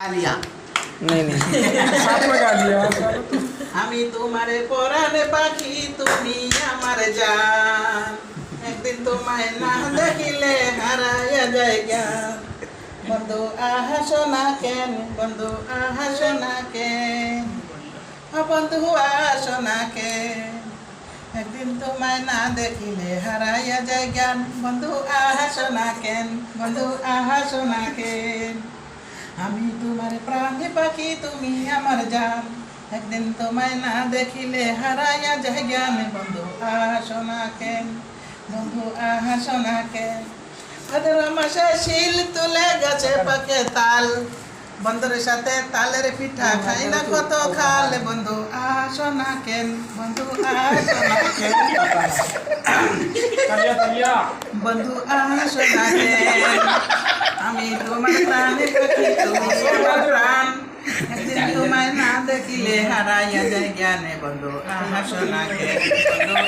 लिया नहीं नहीं साथ में गा दिया আমি তোমারে পরাণে পাখি তুমি আমার জান একদিন তোমায় না দেখিলে হারাইয়া যায় জ্ঞান বন্ধু আহাসো না কেন বন্ধু আহাসো না কেন বন্ধু আসো না কেন একদিন তোমায় না দেখিলে হারাইয়া যায় জ্ঞান বন্ধু আহাসো না কেন বন্ধু আহাসো না কেন আমি তোমার প্রাণে পাখি তুমি আমার জান একদিন তোমায় না দেখিলে হারাইয়া যায় জ্ঞান বন্ধু আসো না কেন বন্ধু আসো না কেন ভাদ্র মাসে শিল তুলে গাছে পাকে তাল বন্ধুর সাথে তালের পিঠা খাই না কত খাল বন্ধু আসো না কেন বন্ধু আসো না কেন বন্ধু আসো না কেন আমি তোমার প্রাণে পাখি তুমি আমার প্রাণ একদিন তোমায় না দেখিলে হারাইয়া যায় জ্ঞানে বন্ধু আসো না কেন বন্ধু